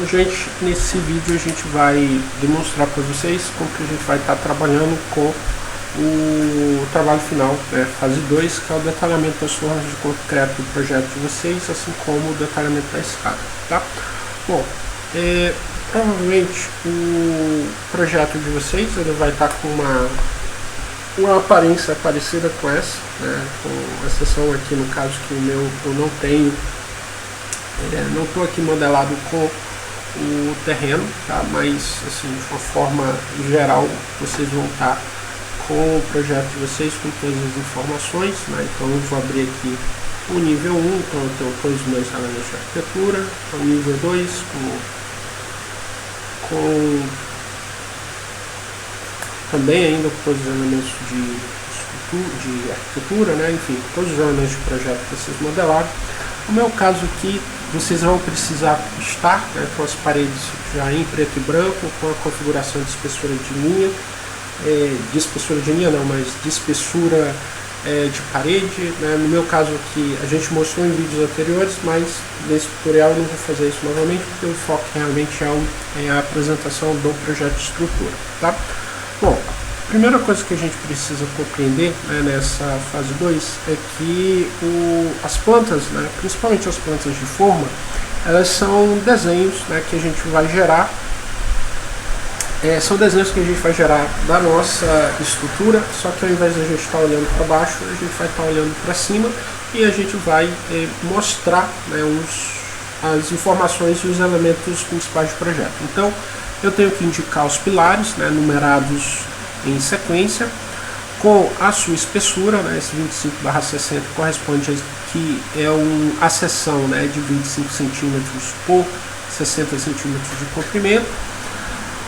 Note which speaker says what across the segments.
Speaker 1: Gente, nesse vídeo a gente vai demonstrar para vocês como que a gente vai estar trabalhando com o trabalho final, né, fase 2, que é o detalhamento das formas de concreto do projeto de vocês, assim como o detalhamento da escada, tá? Bom, provavelmente o projeto de vocês ele vai estar com uma aparência parecida com essa, né, com exceção aqui no caso que o meu eu não tenho, não estou aqui modelado com o terreno, tá? Mas assim, de uma forma geral vocês vão estar com o projeto de vocês com todas as informações, né? Então eu vou abrir aqui o nível 1, então eu tenho todos os meus elementos de arquitetura, o nível 2 com também ainda com todos os elementos de arquitetura, né? Enfim, todos os elementos de projeto que vocês modelaram. No meu caso aqui, vocês vão precisar estar, né, com as paredes já em preto e branco, com a configuração de espessura de linha, de espessura de linha não, mas de espessura de parede, né? No meu caso aqui, a gente mostrou em vídeos anteriores, mas nesse tutorial eu não vou fazer isso novamente, porque o foco realmente é a apresentação do projeto de estrutura, tá? Bom, a primeira coisa que a gente precisa compreender, né, nessa fase 2 é que as plantas, né, principalmente as plantas de forma, elas são desenhos, né, que a gente vai gerar, são desenhos que a gente vai gerar da nossa estrutura, só que ao invés de a gente estar olhando para baixo, a gente vai estar olhando para cima e a gente vai mostrar, né, as informações e os elementos principais do projeto. Então, eu tenho que indicar os pilares, né, numerados em sequência, com a sua espessura, né, esse 25/60 corresponde aqui a seção, né, de 25 centímetros por 60 centímetros de comprimento.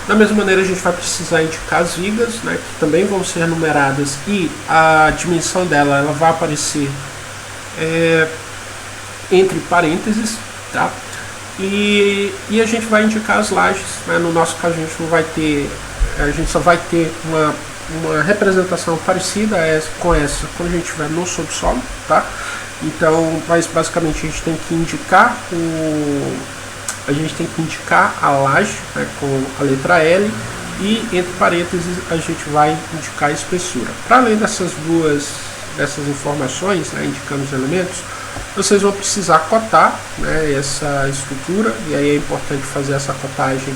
Speaker 1: Da mesma maneira a gente vai precisar indicar as vigas, né, que também vão ser numeradas e a dimensão dela ela vai aparecer entre parênteses, tá? E a gente vai indicar as lajes, né? No nosso caso a gente só vai ter uma representação parecida com essa quando a gente estiver no subsolo, tá? Então, mas basicamente a gente tem que indicar a laje, né, com a letra L, e entre parênteses a gente vai indicar a espessura. Para além dessas informações, né, indicando os elementos, vocês vão precisar cotar, né, essa estrutura, e aí é importante fazer essa cotagem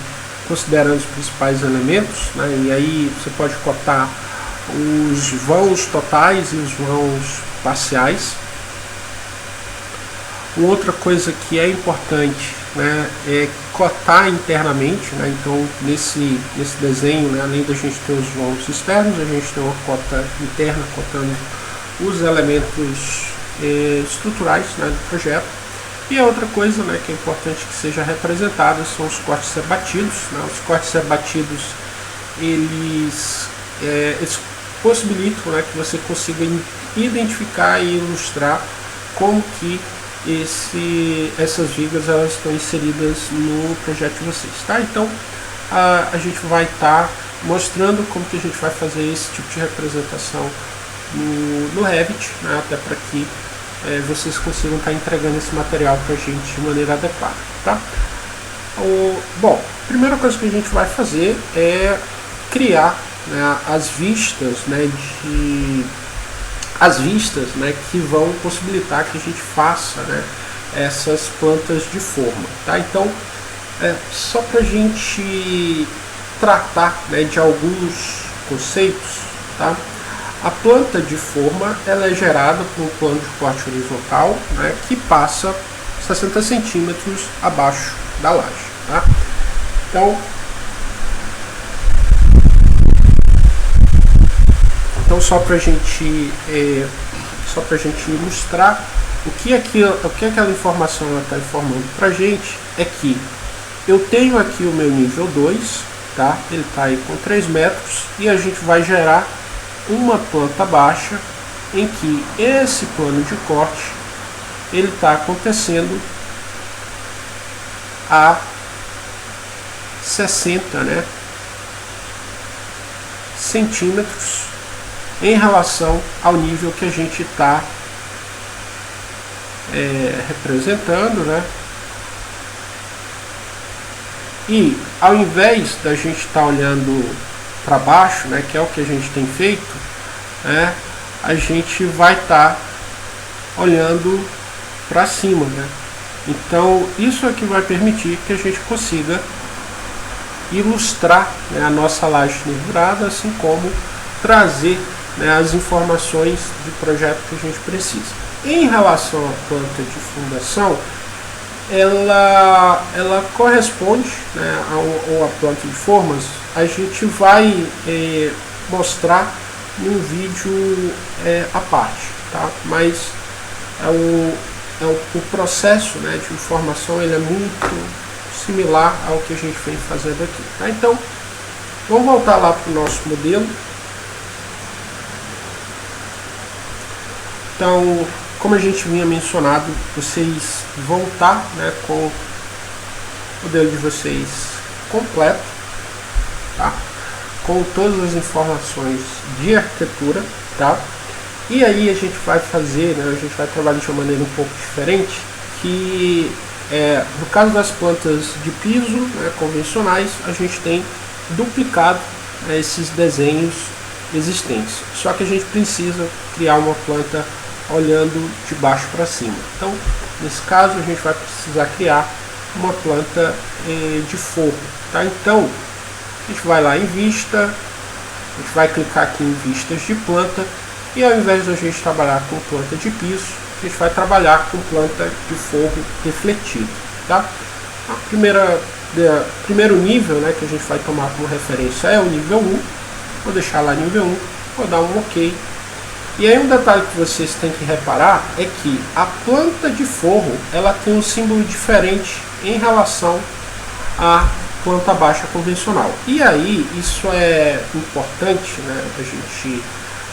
Speaker 1: considerando os principais elementos, né, e aí você pode cotar os vãos totais e os vãos parciais. Outra coisa que é importante, né, é cotar internamente, né? Então nesse desenho, né, além da gente ter os vãos externos, a gente tem uma cota interna cotando os elementos estruturais, né, do projeto. E a outra coisa, né, que é importante que seja representada são os cortes abatidos, né? Os cortes abatidos eles possibilitam, né, que você consiga identificar e ilustrar como que essas vigas elas estão inseridas no projeto de vocês, tá? Então a gente vai estar mostrando como que a gente vai fazer esse tipo de representação no Revit, né, até para que vocês consigam estar entregando esse material para a gente de maneira adequada, tá? Bom, a primeira coisa que a gente vai fazer é criar, né, as vistas, né, que vão possibilitar que a gente faça, né, essas plantas de forma, tá? Então, só para a gente tratar, né, de alguns conceitos, tá? A planta de forma ela é gerada por um plano de corte horizontal, né, que passa 60 centímetros abaixo da laje, tá? Então só para a gente ilustrar o que aquela informação está informando para a gente é que eu tenho aqui o meu nível 2, tá? Ele está aí com 3 metros e a gente vai gerar uma planta baixa em que esse plano de corte ele está acontecendo a 60, né, centímetros em relação ao nível que a gente está representando, né, E ao invés da gente estar olhando para baixo, né, que é o que a gente tem feito, né, a gente vai estar olhando para cima, né? Então isso é que vai permitir que a gente consiga ilustrar, né, a nossa laje nervurada, assim como trazer, né, as informações de projeto que a gente precisa. Em relação à planta de fundação, ela corresponde, né, ou a planta de formas. A gente vai mostrar num vídeo à parte, tá? Mas o processo, né, de formação ele é muito similar ao que a gente vem fazendo aqui, tá? Então vamos voltar lá para o nosso modelo. Então, como a gente vinha mencionado, vocês vão estar, né, com o modelo de vocês completo, tá? Com todas as informações de arquitetura, tá? E aí a gente vai fazer, né, a gente vai trabalhar de uma maneira um pouco diferente, que no caso das plantas de piso, né, convencionais, a gente tem duplicado, né, esses desenhos existentes. Só que a gente precisa criar uma planta olhando de baixo para cima. Então, nesse caso, a gente vai precisar criar uma planta de forro, tá? Então, a gente vai lá em vista, a gente vai clicar aqui em vistas de planta, e ao invés de a gente trabalhar com planta de piso, a gente vai trabalhar com planta de forro refletido, tá? Primeiro nível, né, que a gente vai tomar como referência é o nível 1. Vou deixar lá nível 1, vou dar um OK. E aí um detalhe que vocês têm que reparar é que a planta de forro ela tem um símbolo diferente em relação à planta baixa convencional. E aí isso é importante, né, a gente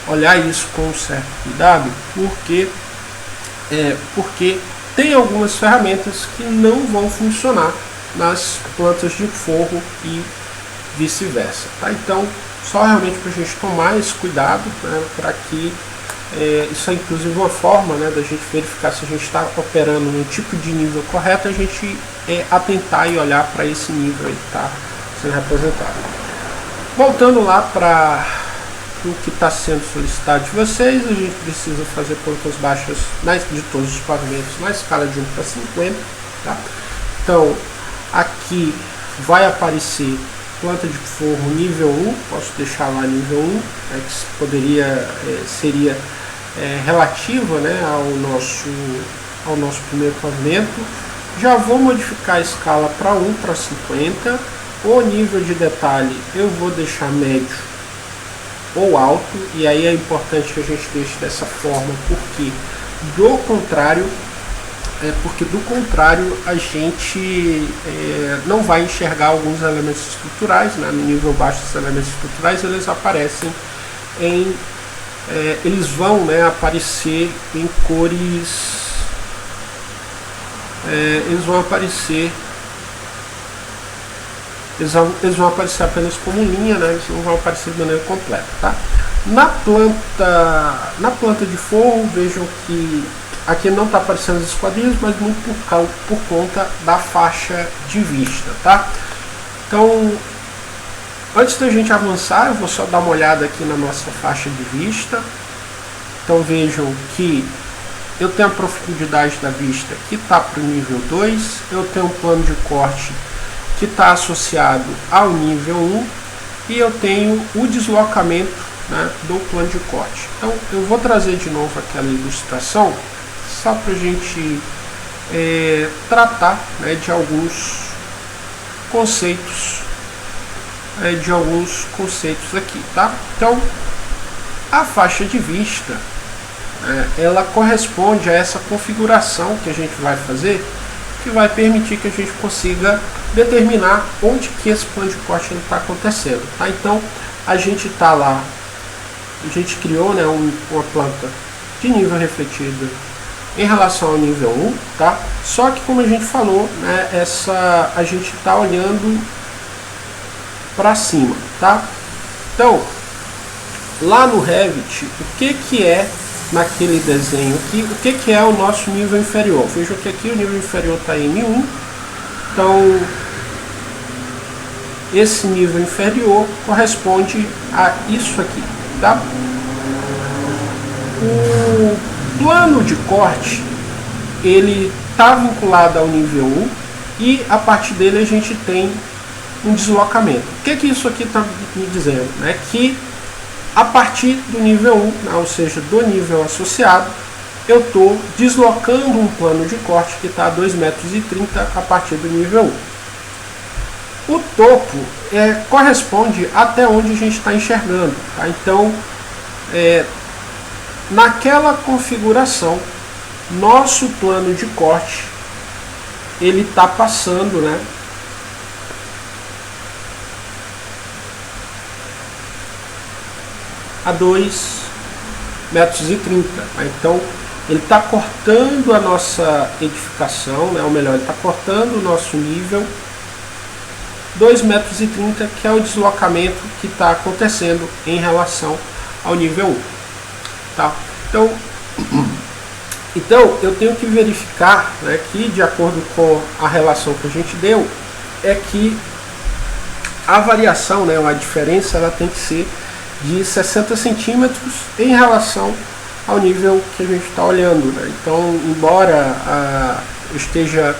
Speaker 1: olhar isso com um certo cuidado, porque tem algumas ferramentas que não vão funcionar nas plantas de forro e vice-versa, tá? Então só realmente para a gente tomar esse cuidado, né, para que isso é inclusive uma forma, né, da gente verificar se a gente está operando no tipo de nível correto, a gente atentar e olhar para esse nível aí que está sendo representado. Voltando lá para o que está sendo solicitado de vocês, a gente precisa fazer plantas baixas de todos os pavimentos na escala de 1 para 50, tá? Então aqui vai aparecer planta de forro nível 1, posso deixar lá nível 1, né, que poderia, seria relativa, né, ao nosso primeiro pavimento. Já vou modificar a escala para 1 para 50, o nível de detalhe eu vou deixar médio ou alto, e aí é importante que a gente deixe dessa forma, porque do contrário a gente não vai enxergar alguns elementos estruturais, né? No nível baixo, esses elementos estruturais eles aparecem eles vão, né, aparecer em cores, eles vão aparecer apenas como linha, né? Eles não vão aparecer de maneira completa, tá? Na planta de forro, vejam que aqui não está aparecendo as esquadrias, mas muito por conta da faixa de vista, tá? Então, antes da gente avançar, eu vou só dar uma olhada aqui na nossa faixa de vista. Então vejam que eu tenho a profundidade da vista que está para o nível 2, eu tenho um plano de corte que está associado ao nível 1, e eu tenho o deslocamento, né, do plano de corte. Então eu vou trazer de novo aquela ilustração só para a gente tratar, né, de alguns conceitos aqui, tá? Então a faixa de vista, ela corresponde a essa configuração que a gente vai fazer, que vai permitir que a gente consiga determinar onde que esse plano de corte está acontecendo, tá? Então a gente está lá, a gente criou, né, uma planta de nível refletido em relação ao nível 1, tá? Só que como a gente falou, né, a gente está olhando para cima, tá? Então lá no Revit, o que é naquele desenho aqui, o que é o nosso nível inferior? Vejam que aqui o nível inferior está em M1, então esse nível inferior corresponde a isso aqui, tá? O plano de corte, ele está vinculado ao nível 1 e a partir dele a gente tem um deslocamento. O que isso aqui está me dizendo? É que a partir do nível 1, né, ou seja, do nível associado, eu estou deslocando um plano de corte que está a 2,30 metros a partir do nível 1. O topo corresponde até onde a gente está enxergando. Tá? Então, naquela configuração, nosso plano de corte ele está passando, né, a 2,30 metros. Tá? Então, ele está cortando a nossa edificação, né, ou melhor, ele está cortando o nosso nível 2,30 metros, que é o deslocamento que está acontecendo em relação ao nível 1. Tá? Então eu tenho que verificar, né, que de acordo com a relação que a gente deu, é que a variação, né, a diferença, ela tem que ser de 60 centímetros em relação ao nível que a gente está olhando. Né? Então, embora eu esteja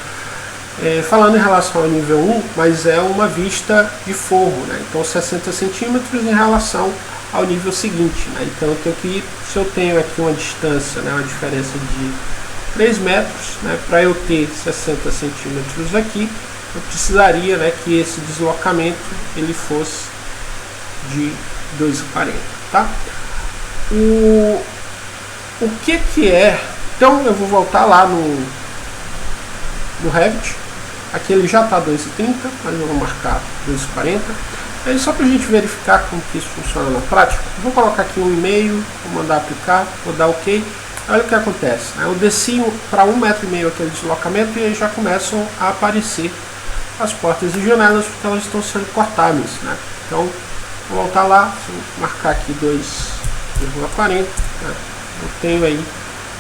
Speaker 1: falando em relação ao nível 1, mas é uma vista de forro, né? Então 60 centímetros em relação ao nível seguinte. Né? Então eu tenho que, se eu tenho aqui uma distância, né, uma diferença de 3 metros, né, para eu ter 60 centímetros aqui, eu precisaria, né, que esse deslocamento ele fosse de 2,40. Tá? O que é? Então eu vou voltar lá no Revit. Aqui ele já está 2,30, mas eu vou marcar 2,40. Aí só para a gente verificar como que isso funciona na prática, eu vou colocar aqui um e-mail, vou mandar aplicar, vou dar OK. Olha o que acontece. Né? Eu desci para 1,5 metro aquele deslocamento e aí já começam a aparecer as portas e janelas porque elas estão sendo cortáveis. Né? Então, vou voltar lá, vou marcar aqui 2,40. Né? Eu tenho aí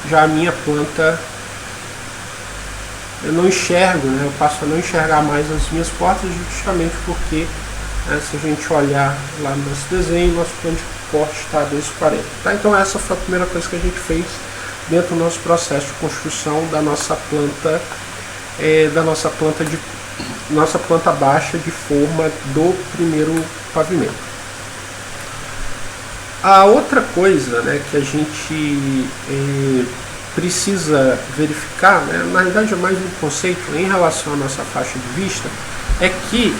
Speaker 1: já a minha planta. Eu não enxergo, né? Eu passo a não enxergar mais as minhas portas justamente porque, né, se a gente olhar lá no nosso desenho, nosso plano de corte está a 2,40. Tá? Então essa foi a primeira coisa que a gente fez dentro do nosso processo de construção da nossa planta, nossa planta baixa de forma do primeiro pavimento. A outra coisa, né, que a gente precisa verificar, né, na realidade é mais um conceito em relação à nossa faixa de vista, é que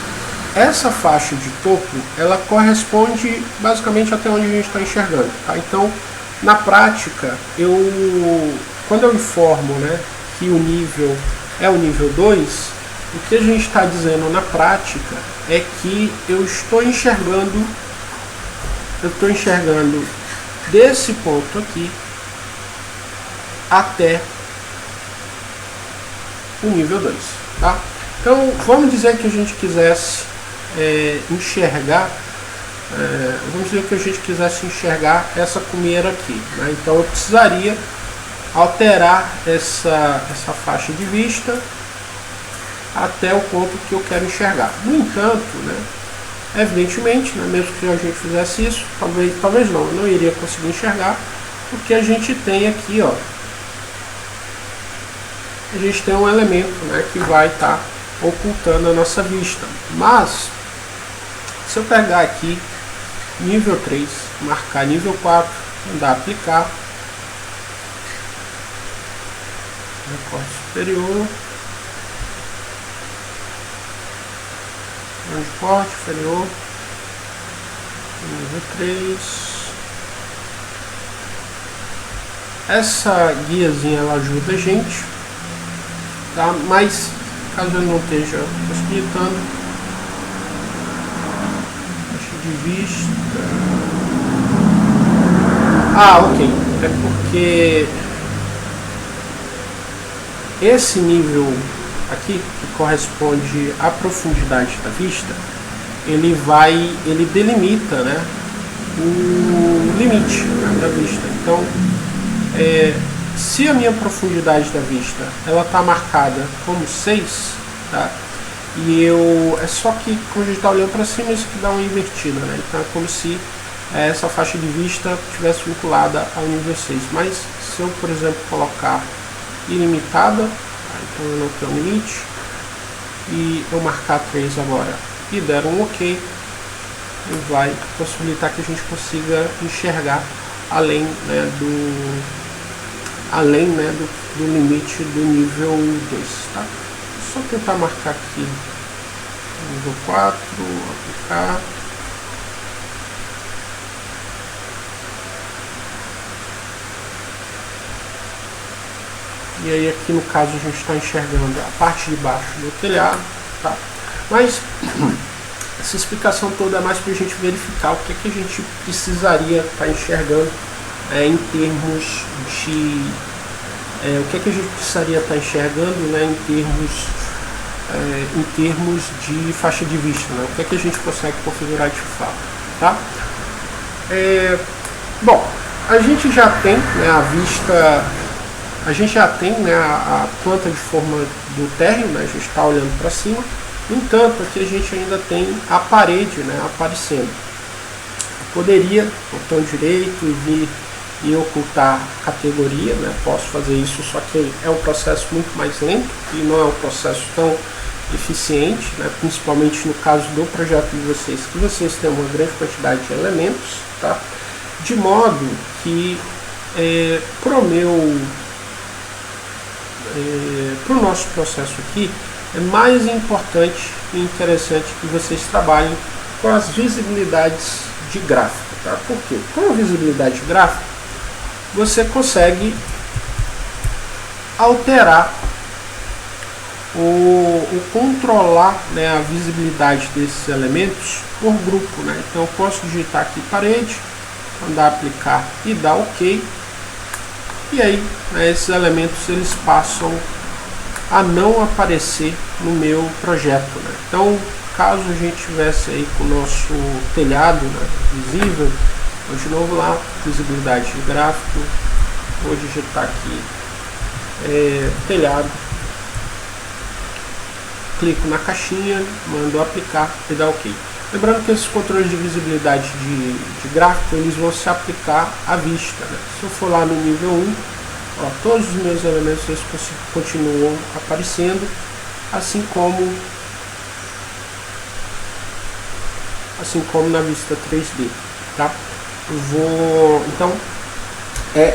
Speaker 1: essa faixa de topo ela corresponde basicamente até onde a gente está enxergando. Tá? Então, na prática, quando eu informo, né, que o nível é o nível 2, o que a gente está dizendo na prática é que eu estou enxergando desse ponto aqui até o nível 2. Tá? Então, vamos dizer que a gente quisesse enxergar essa cumeira aqui. Né? Então, eu precisaria alterar essa faixa de vista até o ponto que eu quero enxergar. No entanto, né, evidentemente, né, mesmo que a gente fizesse isso, talvez não, eu não iria conseguir enxergar, porque a gente tem aqui, ó, a gente tem um elemento, né, que vai estar ocultando a nossa vista. Mas, se eu pegar aqui nível 3, marcar nível 4, mandar aplicar, recorte superior, corte inferior, nível 3. Essa guiazinha ela ajuda a gente, tá? Mas caso ele não esteja possibilitando, faixa de vista. Ok, é porque esse nível aqui, que corresponde à profundidade da vista, ele delimita, né, o limite, né, da vista. Então, se a minha profundidade da vista ela está marcada como 6, tá, E é só que quando a gente está olhando para cima, isso aqui dá uma invertida, né? Então é como se essa faixa de vista estivesse vinculada ao nível 6. Mas se eu, por exemplo, colocar ilimitada, então eu não tenho limite, e eu marcar 3 agora e der um OK, vai possibilitar que a gente consiga enxergar além, né, do limite do nível 2, tá? Só tentar marcar aqui nível 4, aplicar. E aí aqui no caso a gente está enxergando a parte de baixo do telhado, tá? Mas essa explicação toda é mais para a gente verificar o que é que a gente precisaria estar enxergando em termos de o que é que a gente precisaria estar enxergando, né, em termos de faixa de vista, né? O que é que a gente consegue configurar de fato, tá? Bom, a gente já tem, né, a vista, a gente já tem, né, a planta de forma do térreo, né? A gente está olhando para cima. No entanto, aqui a gente ainda tem a parede, né, aparecendo. Eu poderia, botão direito, e vir e ocultar categoria, né? Posso fazer isso, só que é um processo muito mais lento e não é um processo tão eficiente, né? Principalmente no caso do projeto de vocês, que vocês têm uma grande quantidade de elementos, tá? De modo que para o nosso processo aqui, é mais importante e interessante que vocês trabalhem com as visibilidades de gráfico, tá? Por quê? Com a visibilidade gráfica, você consegue alterar ou controlar, né, a visibilidade desses elementos por grupo, né? Então eu posso digitar aqui parede, mandar aplicar e dar OK. E aí, né, esses elementos eles passam a não aparecer no meu projeto, né? Então, caso a gente tivesse aí com o nosso telhado, né, visível, vou de novo lá, visibilidade de gráfico, vou digitar aqui telhado, clico na caixinha, mando aplicar e dá OK. Lembrando que esses controles de visibilidade de gráfico, eles vão se aplicar à vista, né? Se eu for lá no nível 1, ó, todos os meus elementos eles continuam aparecendo, assim como na vista 3D, tá? Então,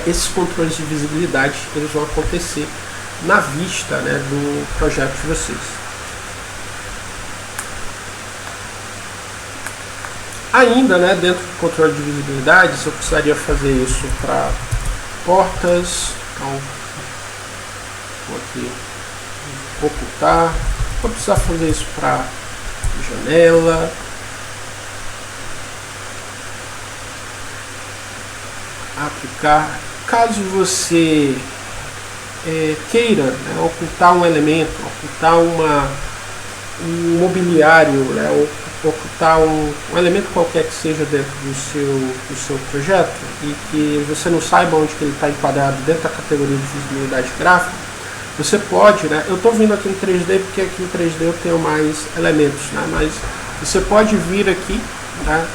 Speaker 1: esses controles de visibilidade eles vão acontecer na vista, né, do projeto de vocês. Ainda, né, dentro do controle de visibilidade, eu precisaria fazer isso para portas. Então, vou aqui ocultar. Vou precisar fazer isso para janela. Aplicar. Caso você queira, né, ocultar um elemento, ocultar um mobiliário, né, ocultar um elemento qualquer que seja dentro do seu projeto e que você não saiba onde que ele está enquadrado dentro da categoria de visibilidade gráfica, você pode, né, eu estou vindo aqui no 3D porque aqui no 3D eu tenho mais elementos, né, mas você pode vir aqui, né,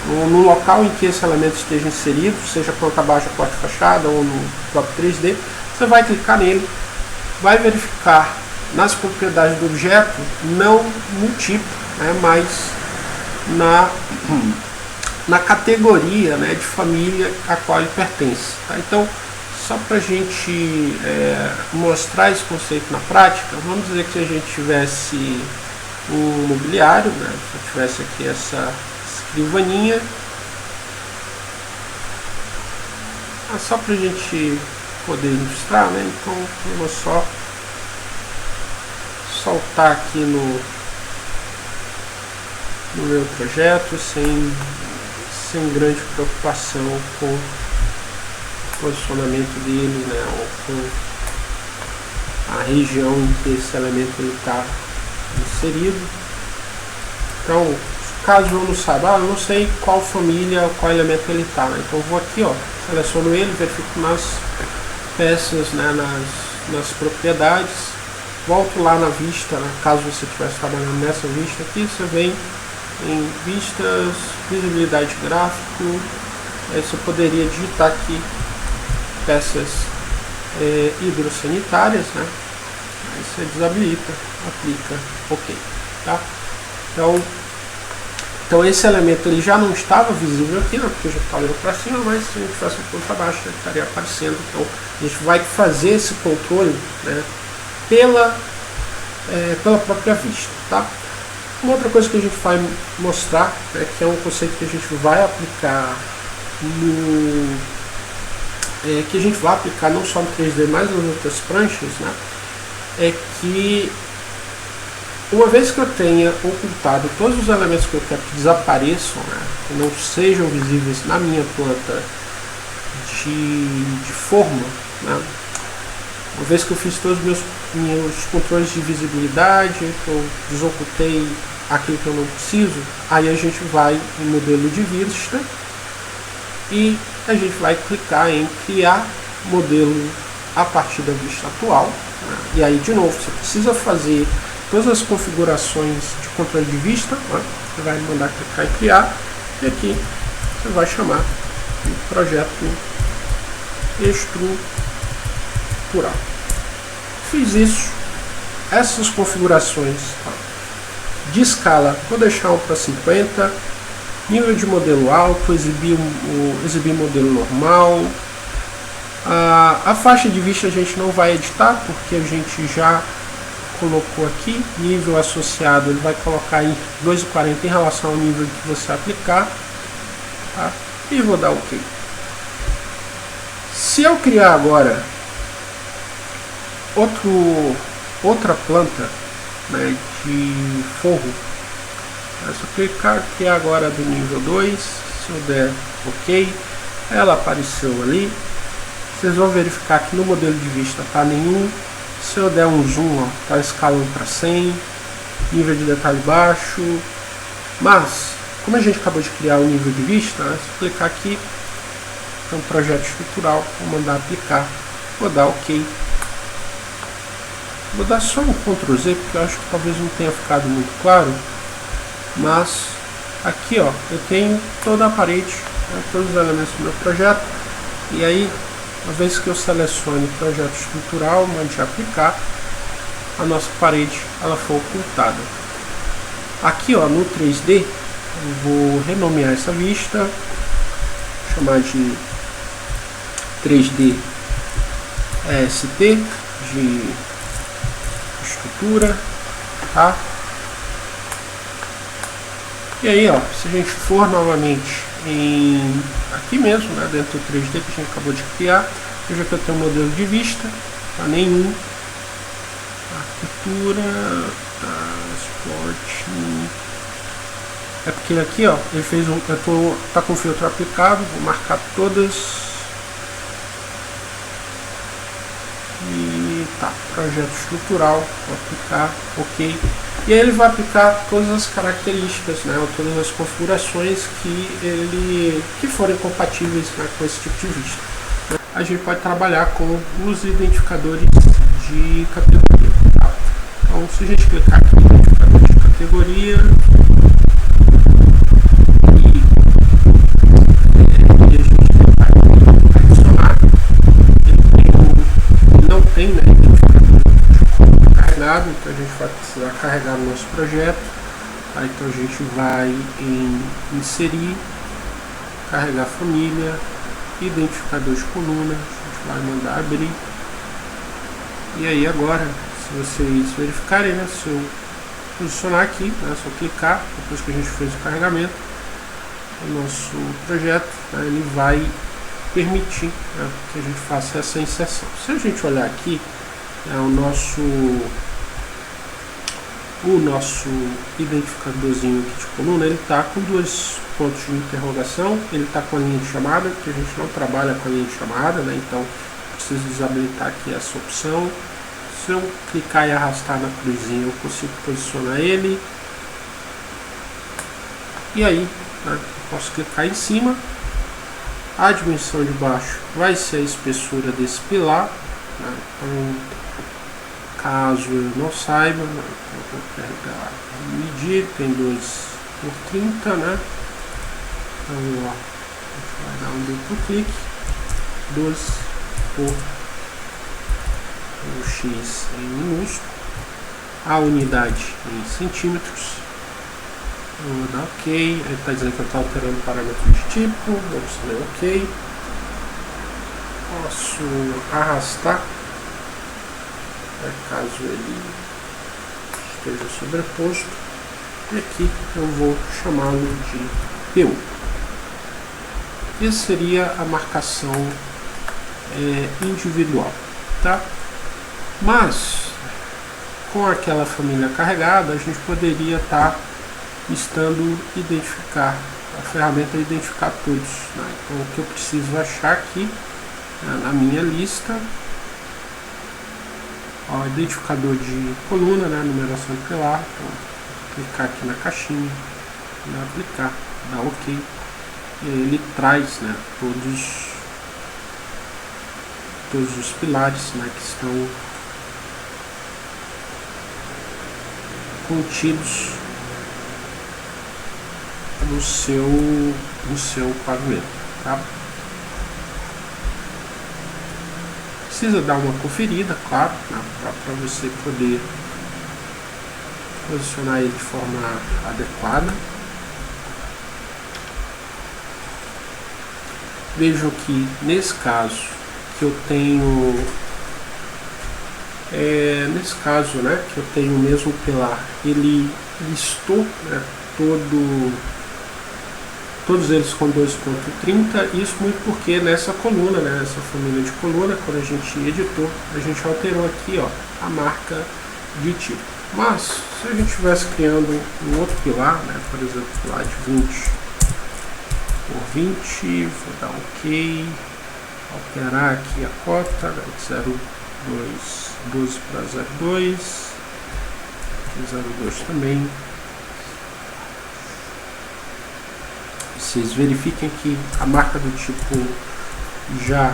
Speaker 1: no local em que esse elemento esteja inserido, seja planta baixa, porta fachada ou no próprio 3D, você vai clicar nele, vai verificar nas propriedades do objeto, não no tipo, né, mas na categoria, né, de família a qual ele pertence, tá? Então, só para a gente mostrar esse conceito na prática, vamos dizer que se a gente tivesse um mobiliário, né, se eu tivesse aqui essa escrivaninha, só para a gente poder ilustrar, né? Então eu vou só soltar aqui no meu projeto sem grande preocupação com o posicionamento dele, né? Ou com a região em que esse elemento está inserido. Então, caso eu não saiba, eu não sei qual família, qual elemento ele está, né? Então eu vou aqui, ó, seleciono ele, verifico nas peças, né, nas propriedades, volto lá na vista, né? Caso você estivesse trabalhando nessa vista aqui, você vem em vistas, visibilidade gráfico, aí você poderia digitar aqui peças hidrossanitárias, né? Aí você desabilita, aplica OK, tá? Então esse elemento ele já não estava visível aqui, né, porque eu já estava olhando para cima, mas se a gente tivesse um para baixo ele estaria aparecendo. Então a gente vai fazer esse controle, né, pela própria vista, tá? Uma outra coisa que a gente vai mostrar, né, que é um conceito que a gente vai aplicar não só no 3D, mas nas outras pranchas, né, é que uma vez que eu tenha ocultado todos os elementos que eu quero que desapareçam, né, que não sejam visíveis na minha planta de forma, né, uma vez que eu fiz todos os meus controles de visibilidade, que eu desocultei aquilo que eu não preciso, aí a gente vai em modelo de vista e a gente vai clicar em criar modelo a partir da vista atual, né, e aí de novo você precisa fazer todas as configurações de controle de vista, né? Você vai mandar clicar em criar e aqui você vai chamar de projeto estrutural. Fiz isso, essas configurações, tá? De escala, vou deixar para 50, nível de modelo alto, exibir modelo normal. A faixa de vista a gente não vai editar porque a gente já colocou aqui, nível associado ele vai colocar em 2,40 em relação ao nível que você aplicar, tá? E vou dar OK. Se eu criar agora outra planta, né, de forro, é só clicar aqui agora do nível 2, se eu der OK, ela apareceu ali, vocês vão verificar que no modelo de vista tá nenhum. Se eu der um zoom, está escalando para 100, nível de detalhe baixo, mas como a gente acabou de criar o nível de vista, né, se eu clicar aqui, tem um projeto estrutural, vou mandar aplicar, vou dar OK, vou dar só um Ctrl Z, porque eu acho que talvez não tenha ficado muito claro, mas aqui ó, eu tenho toda a parede, né, todos os elementos do meu projeto, e aí uma vez que eu selecione o projeto estrutural, mande aplicar, a nossa parede ela foi ocultada. Aqui ó, no 3D, eu vou renomear essa vista, chamar de 3D EST, de estrutura, tá? E aí ó, se a gente for novamente aqui mesmo, né, dentro do 3D que a gente acabou de criar, veja que eu tenho um modelo de vista, tá, nenhum, arquitetura, esporte, é porque aqui ó, ele fez tá com filtro aplicado, vou marcar todas e tá, projeto estrutural, vou aplicar OK. E aí ele vai aplicar todas as características, né, ou todas as configurações que forem compatíveis, né, com esse tipo de vista. A gente pode trabalhar com os identificadores de categoria. Tá? Então, se a gente clicar aqui no identificador de categoria e a gente clicar em adicionar, ele não tem, né, carregado, então a gente vai precisar carregar o nosso projeto. Aí, então a gente vai em inserir, carregar família, identificador de coluna, a gente vai mandar abrir. E aí agora, se vocês verificarem, né, se eu posicionar aqui, né, se eu clicar, depois que a gente fez o carregamento, o nosso projeto, né, ele vai permitir, né, que a gente faça essa inserção. Se a gente olhar aqui, né, o nosso identificadorzinho aqui de coluna, ele está com dois pontos de interrogação, ele está com a linha de chamada, que a gente não trabalha com a linha de chamada, né, então preciso desabilitar aqui essa opção. Se eu clicar e arrastar na cruzinha, eu consigo posicionar ele, e aí, né, eu posso clicar em cima, a dimensão de baixo vai ser a espessura desse pilar, né, então Caso eu não saiba, né, eu vou carregar medir, tem 12 por 30, né? Então, ó, a gente vai dar um duplo clique, 12 por o X em minúsculo, a unidade em centímetros. Eu vou dar OK, ele está dizendo que eu estou alterando o parâmetro de tipo, vou dizer OK. Posso arrastar, caso ele esteja sobreposto, e aqui eu vou chamá-lo de P1. Essa seria a marcação individual, tá? Mas com aquela família carregada, a gente poderia estar estando identificar, a ferramenta identificar todos, né? Então o que eu preciso achar aqui na minha lista, ó, identificador de coluna, né? Numeração pilar. Então clicar aqui na caixinha, aplicar, dar OK, e aí ele traz, né, todos os pilares, né, que estão contidos no seu pavimento, tá? Precisa dar uma conferida, claro, né, para você poder posicionar ele de forma adequada. Vejo que nesse caso que eu tenho né, que eu tenho o mesmo pilar, ele listou, né, todos eles com 2.30, isso muito porque nessa coluna, né, nessa família de coluna, quando a gente editou, a gente alterou aqui, ó, a marca de tipo. Mas se a gente estivesse criando um outro pilar, né, por exemplo, pilar de 20 por 20, vou dar OK, alterar aqui a cota, né, 12 para 0,2, 0,2 também. Vocês verifiquem que a marca do tipo já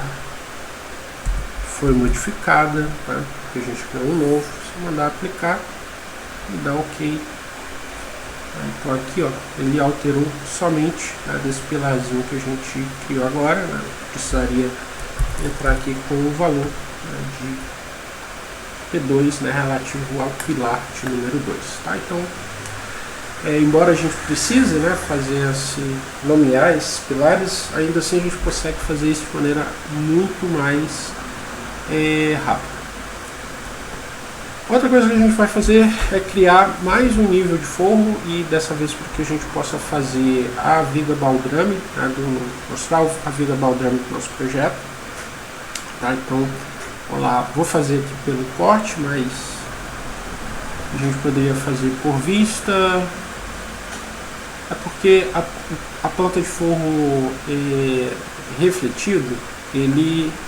Speaker 1: foi modificada, tá? Porque a gente criou um novo. Se mandar aplicar e dar OK. Então aqui, ó, ele alterou somente, né, desse pilarzinho que a gente criou agora, né? Precisaria entrar aqui com o valor, né, de P2, né, relativo ao pilar de número 2, tá? Então, embora a gente precise, né, nomear esses pilares, ainda assim a gente consegue fazer isso de maneira muito mais rápida. Outra coisa que a gente vai fazer é criar mais um nível de forro, e dessa vez para que a gente possa fazer a viga baldrame, né, mostrar a viga baldrame do nosso projeto, tá? Então, vamos lá, vou fazer aqui pelo corte, mas a gente poderia fazer por vista. É porque a planta de forro refletido,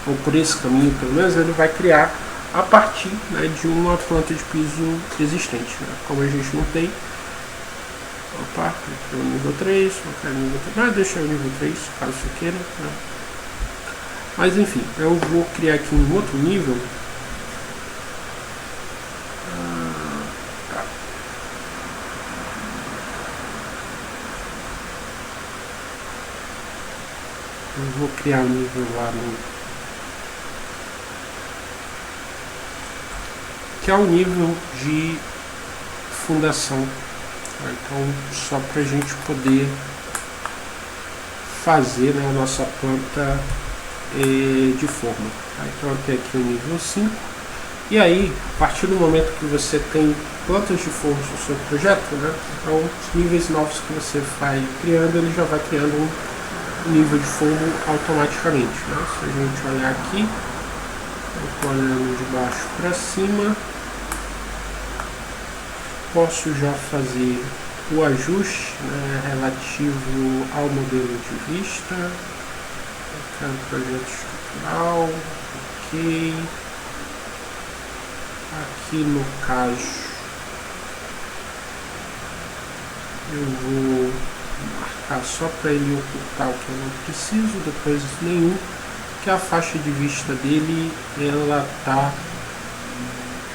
Speaker 1: ou por esse caminho pelo menos, ele vai criar a partir, né, de uma planta de piso existente, né? Como a gente não tem, opa, o nível 3, deixa o nível 3, caso você queira, né? Mas enfim, eu vou criar aqui um outro nível. Eu vou criar um nível lá que é o nível de fundação, tá? Então, só para a gente poder fazer, né, a nossa planta de forma, tá? Então, até aqui o nível 5, e aí, a partir do momento que você tem plantas de forro no seu projeto, né, então os níveis novos que você vai criando, ele já vai criando um nível de forro automaticamente, né? Se a gente olhar aqui, eu estou olhando de baixo para cima, posso já fazer o ajuste, né, relativo ao modelo de vista. Quero projeto estrutural, OK. Aqui no caso eu vou marcar só para ele ocultar o que eu não preciso, depois nenhum, que a faixa de vista dele ela tá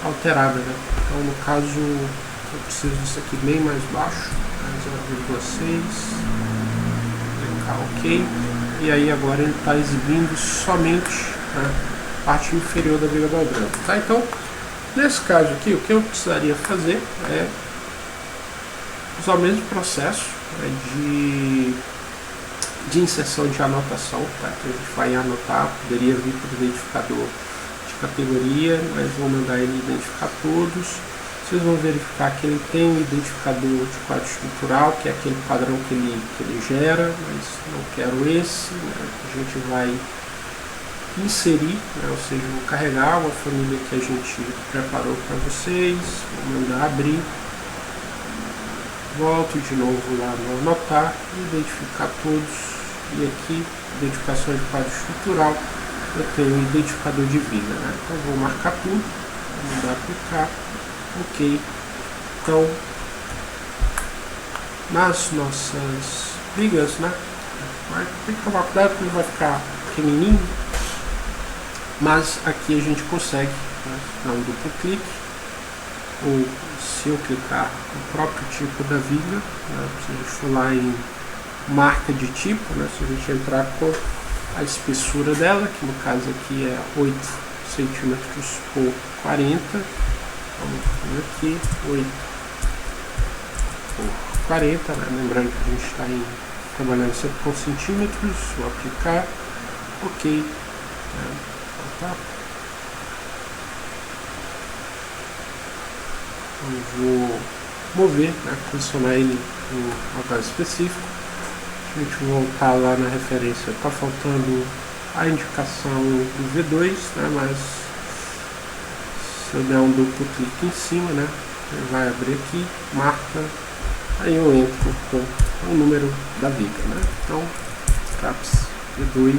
Speaker 1: alterada, né? Então no caso eu preciso disso aqui bem mais baixo, 0,6, clicar OK, e aí agora ele está exibindo somente, né, a parte inferior da viga dobrando, tá? Então nesse caso aqui o que eu precisaria fazer é usar o mesmo processo, né, de inserção de anotação, tá? Então a gente vai anotar, poderia vir por identificador de categoria, mas vou mandar ele identificar todos. Vocês vão verificar que ele tem um identificador de quadro estrutural, que é aquele padrão que ele gera, mas não quero esse, né? A gente vai inserir, né? Ou seja, vou carregar uma família que a gente preparou para vocês, vou mandar abrir, volto de novo lá no anotar, identificar todos, e aqui, identificação de quadro estrutural, eu tenho um identificador de viga, né? Então vou marcar tudo, vou mandar aplicar, OK. Então, nas nossas vigas, né? Tem que tomar cuidado porque ele vai ficar pequenininho, mas aqui a gente consegue, né, dar um duplo clique, ou se eu clicar no próprio tipo da viga, né, se a gente for lá em marca de tipo, né, se a gente entrar com a espessura dela, que no caso aqui é 8 centímetros por 40, vamos aqui 8 por 40, né, lembrando que a gente está trabalhando sempre com centímetros, vou aplicar, OK, né, tá. Eu vou mover, né, posicionar ele em um local específico. A gente voltar lá na referência, está faltando a indicação do V2, né, mas se eu der um duplo clique em cima, né, ele vai abrir aqui, marca, aí eu entro com o número da viga, né. Então, CAPS V2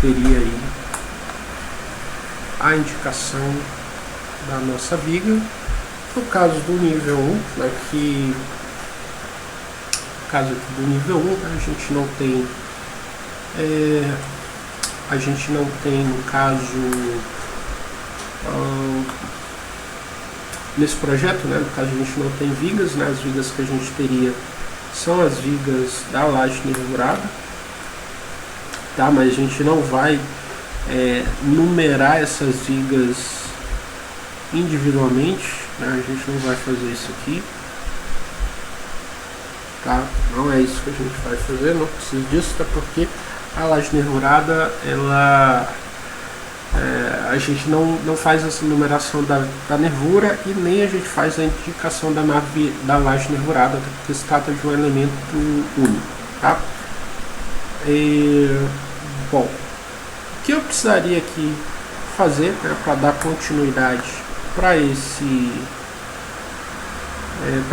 Speaker 1: teria aí a indicação da nossa viga. No caso do nível 1, né, que no caso aqui do nível 1, a gente não tem no caso nesse projeto, né, no caso a gente não tem vigas, né, as vigas que a gente teria são as vigas da laje nervurada, tá, mas a gente não vai numerar essas vigas individualmente, né? A gente não vai fazer isso aqui, tá? Não é isso que a gente vai fazer, não precisa disso, até porque a laje nervurada, a gente não faz essa numeração da nervura e nem a gente faz a indicação da laje nervurada, porque se trata de um elemento único, tá? Bom, o que eu precisaria aqui fazer, né, para dar continuidade para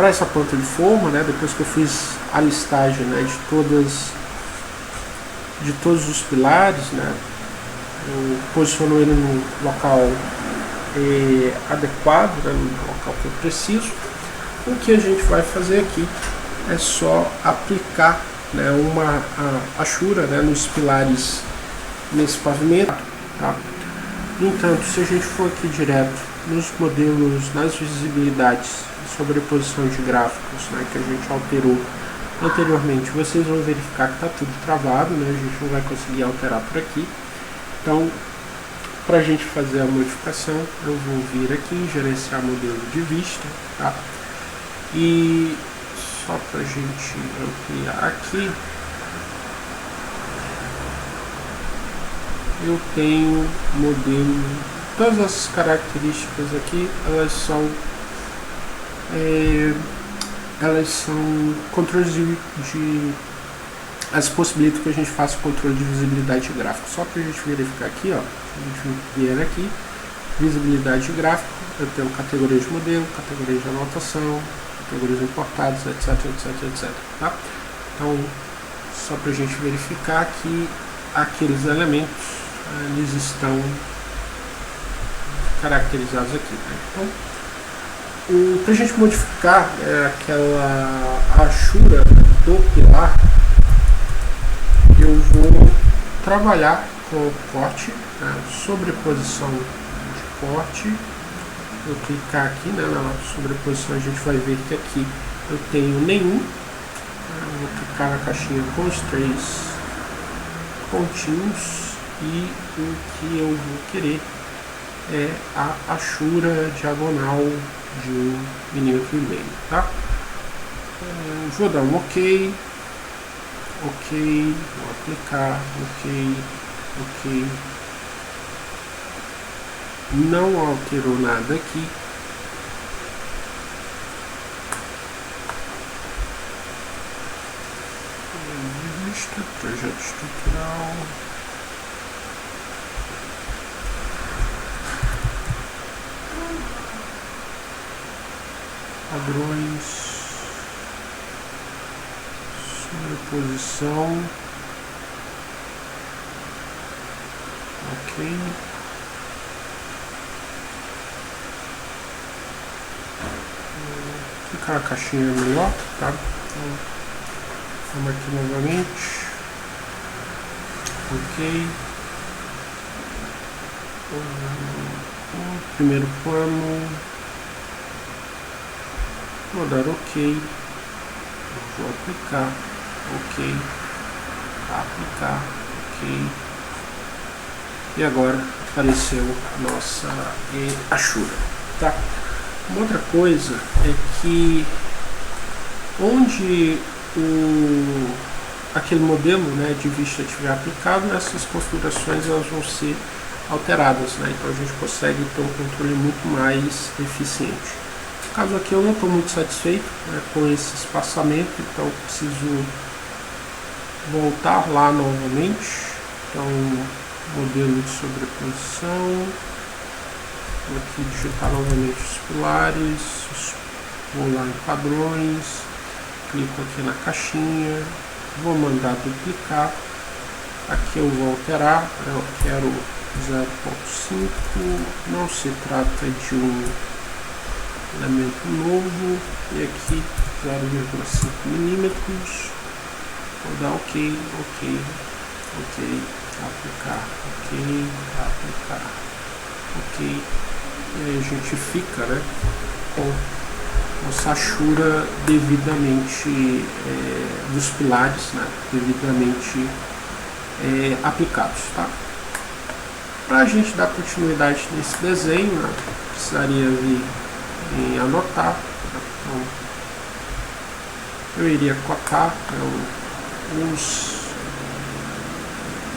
Speaker 1: essa planta de forma, né, depois que eu fiz a listagem, né, de todos os pilares, né, eu posiciono ele no local adequado, né, no local que eu preciso. O que a gente vai fazer aqui é só aplicar, né, uma achura, né, nos pilares nesse pavimento, tá? No entanto, se a gente for aqui direto nos modelos, nas visibilidades, sobreposição de gráficos, né, que a gente alterou anteriormente, vocês vão verificar que está tudo travado, né, a gente não vai conseguir alterar por aqui. Então, para a gente fazer a modificação, eu vou vir aqui em gerenciar modelo de vista, tá? E só para a gente ampliar aqui, eu tenho modelo, todas essas características aqui, elas são controles elas possibilitam que a gente faça o controle de visibilidade de gráfico. Só para a gente verificar aqui, ó, a gente vier aqui, visibilidade de gráfico, eu tenho categoria de modelo, categoria de anotação, categorias importadas, etc, tá? Então, só para a gente verificar que aqueles elementos eles estão caracterizados aqui, né? Então, para a gente modificar aquela achura do pilar, eu vou trabalhar com o corte, né, sobreposição de corte, eu clicar aqui, né, na sobreposição, a gente vai ver que aqui eu tenho nenhum. Eu vou clicar na caixinha com os 3 pontinhos e o que eu vou querer é a achura diagonal de 1,5 mm, tá? Vou dar um OK, vou aplicar, OK. Não alterou nada aqui. Projeto estrutural. Padrões. Sobreposição. OK. Clicar na caixinha melhor, tá? Então, vamos aqui novamente. OK. Primeiro plano. Vou dar OK. Vou aplicar. OK. Aplicar. OK. E agora apareceu a nossa achura, tá? Uma outra coisa é que onde aquele modelo, né, de vista estiver aplicado, essas configurações elas vão ser alteradas, né? Então a gente consegue ter um controle muito mais eficiente. No caso aqui eu não estou muito satisfeito, né, com esse espaçamento, então eu preciso voltar lá novamente. Então, modelo de sobreposição, vou aqui digitar novamente os pilares, vou lá em padrões, clico aqui na caixinha, vou mandar duplicar, aqui eu vou alterar, eu quero 0.5, não se trata de um elemento novo, e aqui 0,5 milímetros, vou dar OK, aplicar, aplicar, OK, e aí a gente fica, né, com nossa achura devidamente dos pilares, né, devidamente aplicados, tá? Para a gente dar continuidade nesse desenho, né, precisaria vir em anotar, tá? Então, eu iria cotar, né,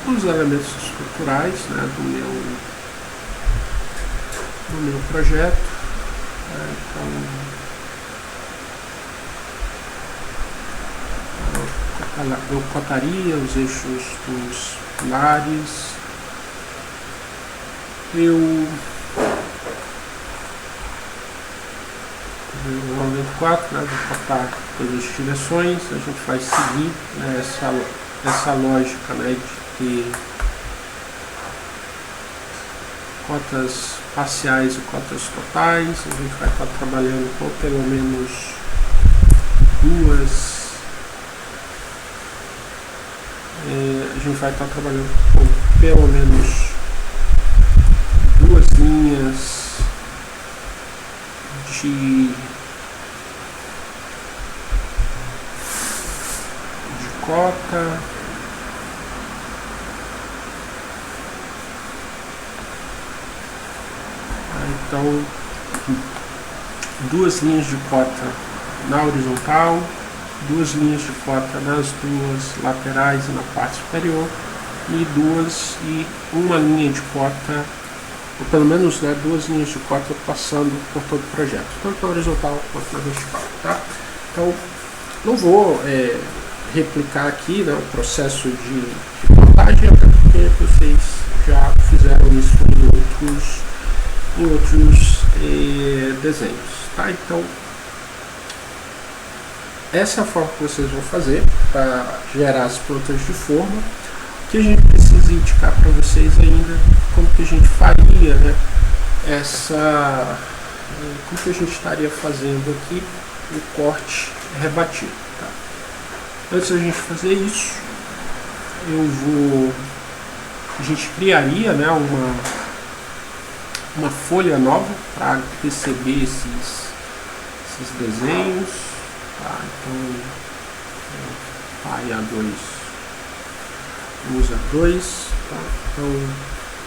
Speaker 1: os elementos estruturais, né, do meu projeto. Então, eu cotaria os eixos dos pilares. No momento 4, né, vou cotar todas as direções. A gente vai seguir, né, essa lógica, né, de ter cotas parciais e cotas totais. A gente vai estar trabalhando com pelo menos duas. A gente vai estar trabalhando com pelo menos duas linhas de cota. Então, duas linhas de cota na horizontal, duas linhas de cota nas duas laterais e na parte superior, e uma linha de cota, ou pelo menos, né, duas linhas de cota passando por todo o projeto, tanto na horizontal quanto na vertical, tá? Então, não vou replicar aqui, né, o processo de contagem, até porque vocês já fizeram isso em outros desenhos, tá? Então, essa é a forma que vocês vão fazer para gerar as plantas de forma. O que a gente precisa indicar para vocês ainda, como que a gente faria, né, como que a gente estaria fazendo aqui o corte rebatido, tá? Antes da gente fazer isso, a gente criaria, né, uma folha nova para perceber esses desenhos, tá? Então pai A2 usa 2, tá? Então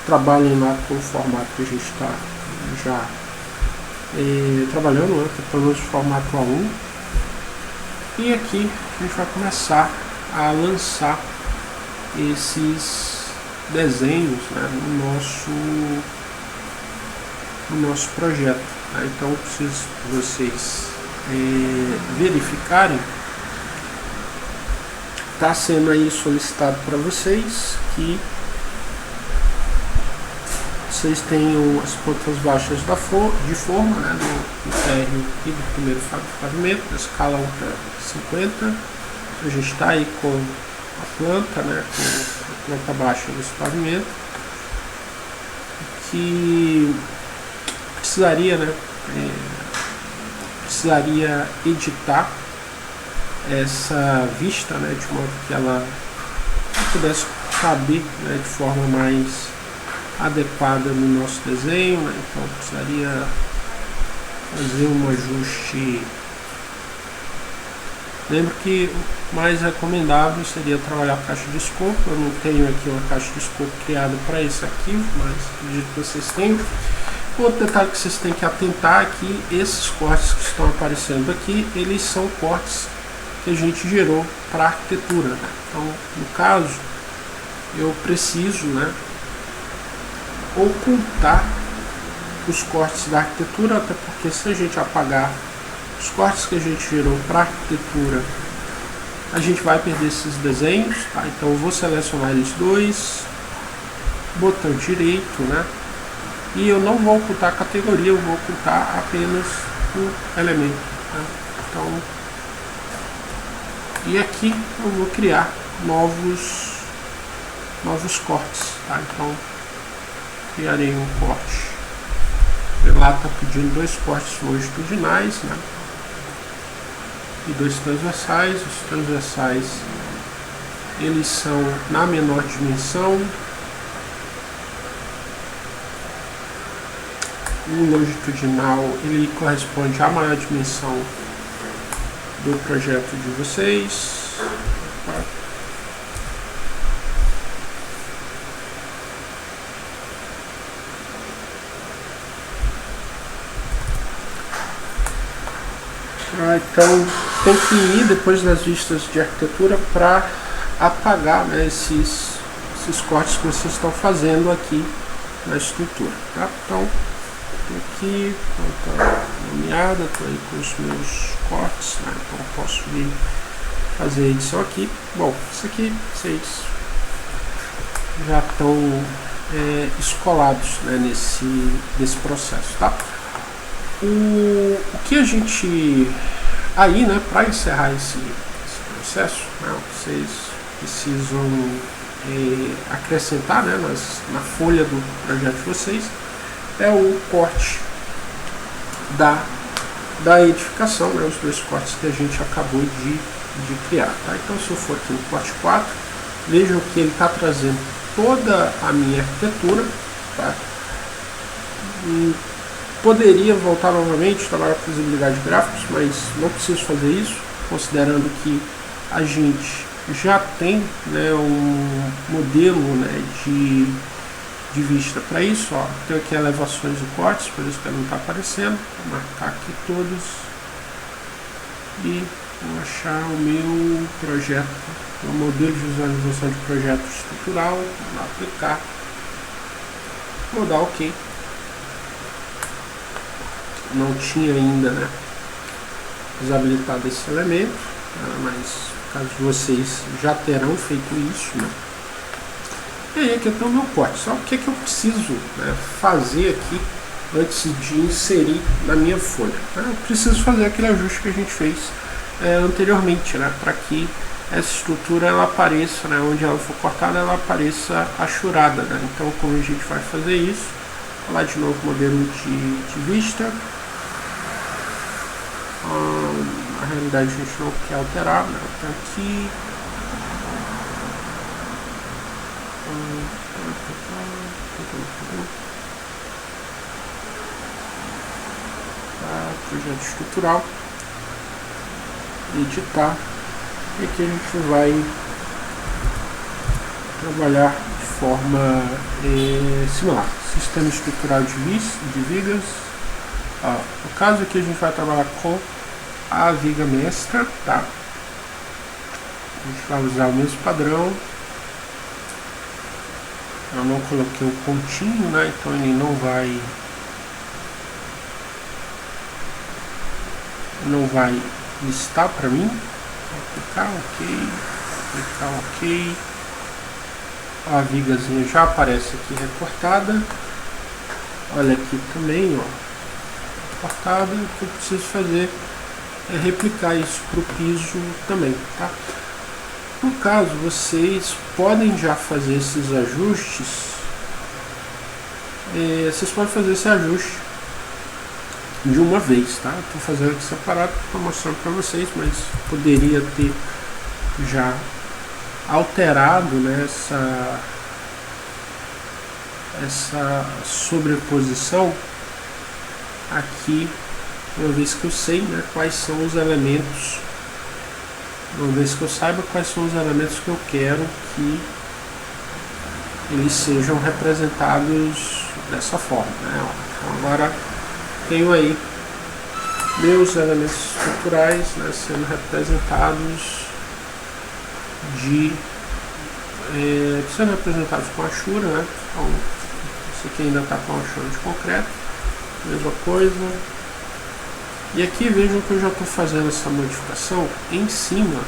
Speaker 1: trabalhem lá com o formato que a gente está já trabalhando, né? Pelo menos formato A1, e aqui a gente vai começar a lançar esses desenhos, né, no nosso projeto, tá? Então eu preciso que vocês verificarem. Está sendo aí solicitado para vocês que vocês tenham as pontas baixas de forma, né, do térreo e do primeiro pavimento, da escala 1/50. A gente está aí com a planta, né, com a planta baixa desse pavimento, que precisaria, né, precisaria editar essa vista, né, de modo que ela pudesse caber, né, de forma mais adequada no nosso desenho, né? Então precisaria fazer um ajuste. Lembro que o mais recomendável seria trabalhar a caixa de escopo. Eu não tenho aqui uma caixa de escopo criada para esse arquivo, mas acredito que vocês tenham. Outro detalhe que vocês têm que atentar é que esses cortes que estão aparecendo aqui, eles são cortes que a gente gerou para a arquitetura, né? Então, no caso, eu preciso, né, ocultar os cortes da arquitetura, até porque se a gente apagar os cortes que a gente gerou para a arquitetura, a gente vai perder esses desenhos, tá? Então eu vou selecionar eles dois, botão direito, né? E eu não vou ocultar a categoria, eu vou ocultar apenas o elemento, tá? Então, e aqui eu vou criar novos cortes, tá? Então criarei um corte. Lá está pedindo 2 cortes longitudinais, né, e 2 transversais. Os transversais, eles são na menor dimensão. O longitudinal, ele corresponde à maior dimensão do projeto de vocês. Então tem que ir depois das vistas de arquitetura para apagar, né, esses cortes que vocês estão fazendo aqui na estrutura, tá? Então aqui está nomeada, estou aí com os meus cortes, né? Então posso vir fazer a edição aqui. Bom, isso aqui vocês já estão escolados, né, nesse processo, tá? O que a gente aí, né, para encerrar esse processo, né, vocês precisam acrescentar, né, na folha do projeto de vocês, é o corte da edificação, né, os 2 cortes que a gente acabou de criar, tá? Então se eu for aqui no corte 4, vejam que ele está trazendo toda a minha arquitetura, tá? Poderia voltar novamente, trabalhar com visibilidade de gráficos, mas não preciso fazer isso, considerando que a gente já tem, né, um modelo, né, de vista para isso. Ó, tenho aqui elevações e cortes, por isso que ela não está aparecendo. Vou marcar aqui todos e vou achar o meu projeto, o modelo de visualização de projeto estrutural, vou aplicar, vou dar OK. Não tinha ainda, né, desabilitado esse elemento, mas caso vocês já terão feito isso, né? E aí aqui está o meu corte. Só o que eu preciso, né, fazer aqui antes de inserir na minha folha, né? Eu preciso fazer aquele ajuste que a gente fez anteriormente, né, para que essa estrutura ela apareça, né, onde ela for cortada, ela apareça achurada, né? Então como a gente vai fazer isso? Vou lá de novo modelo de vista. Na realidade a gente não quer alterar, né? Tá aqui. projeto estrutural, editar, e aqui a gente vai trabalhar de forma similar. Sistema estrutural de vigas. No caso aqui a gente vai trabalhar com a viga mestra, tá? A gente vai usar o mesmo padrão. Eu não coloquei o pontinho, né? Então ele não vai listar para mim. Vou clicar OK, clicar OK. A vigazinha já aparece aqui recortada. Olha aqui também, ó, recortada. O que eu preciso fazer é replicar isso para o piso também, tá? No caso, vocês podem já fazer esses ajustes. Vocês podem fazer esse ajuste de uma vez, tá? Estou fazendo aqui separado para mostrar para vocês, mas poderia ter já alterado, né, essa sobreposição aqui, uma vez que eu sei, né, quais são os elementos, uma vez que eu saiba quais são os elementos que eu quero que eles sejam representados dessa forma, né? Então agora tenho aí meus elementos estruturais, né, sendo representados sendo representados com achura, né? Então, esse aqui ainda está com achura de concreto, mesma coisa. E aqui vejam que eu já estou fazendo essa modificação em cima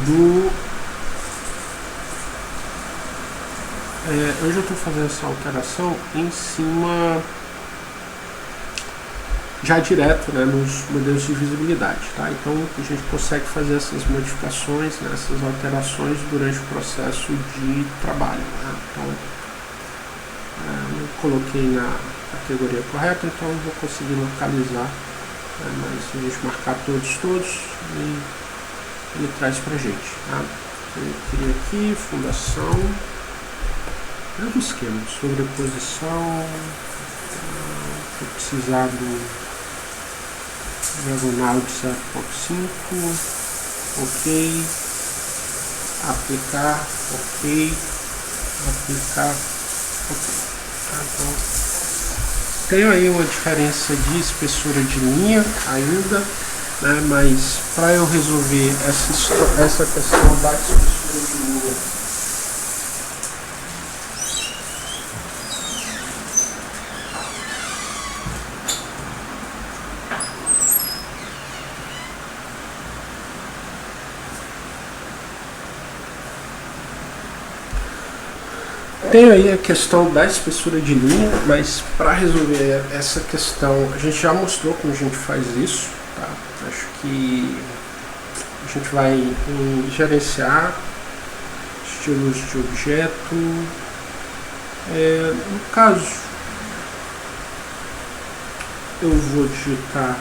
Speaker 1: do... eu já estou fazendo essa alteração em cima, já direto, né, nos modelos de visibilidade, tá? Então a gente consegue fazer essas modificações, né, essas alterações durante o processo de trabalho, né? Então eu coloquei na categoria correta, então eu vou conseguir localizar, né, mas se a gente marcar todos ele traz pra gente, tá? Eu queria aqui fundação, mesmo esquema, sobreposição, vou precisar do diagonal de 0.5, OK, aplicar, OK, aplicar, OK. Então, tenho aí uma diferença de espessura de linha ainda, né, mas para eu resolver essa questão da espessura de linha, tenho aí a questão da espessura de linha, mas para resolver essa questão, a gente já mostrou como a gente faz isso, tá? Acho que a gente vai em gerenciar estilos de objeto. No caso, eu vou digitar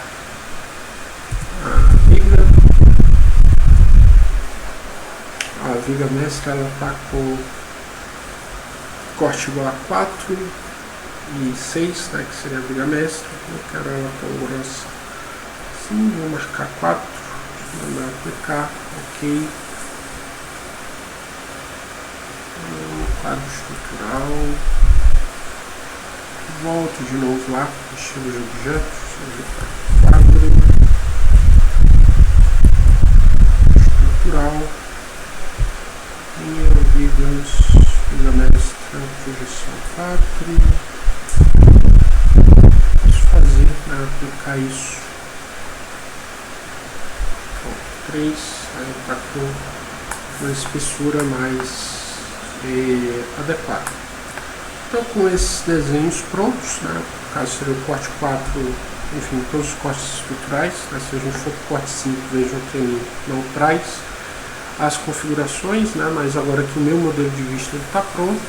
Speaker 1: a viga mestra, ela está com corte igual a 4 e 6, né, que seria a viga mestra. Eu quero ela tão grossa assim, vou marcar 4, mandar aplicar, OK. Quadro estrutural, volto de novo lá, estilo de objeto, quadro estrutural, e viga mestra, projeção 4. Posso fazer para aplicar isso. 3, aí está com uma espessura mais adequada. Então, com esses desenhos prontos, né, no caso seria o corte 4, enfim, todos os cortes estruturais, né, se a gente for para o corte 5, vejam que ele não traz as configurações, né, mas agora que o meu modelo de vista está pronto,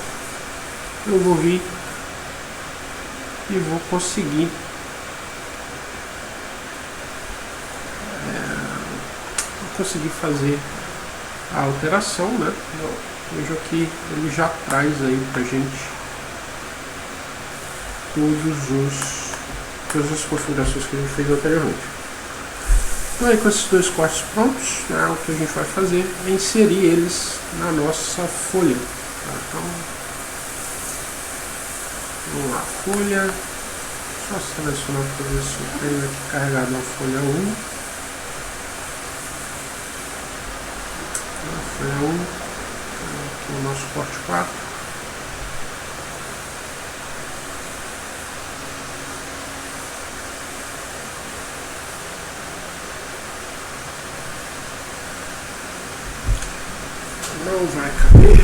Speaker 1: eu vou vir e vou conseguir fazer a alteração, né? Veja que ele já traz aí pra gente todos os todas as configurações que a gente fez anteriormente. Então aí com esses dois cortes prontos, né, o que a gente vai fazer é inserir eles na nossa folha. Tá? Então, vamos lá, folha, só selecionar para ver se eu tenho aqui carregado a folha 1. A folha 1, aqui o nosso corte 4. Não vai caber,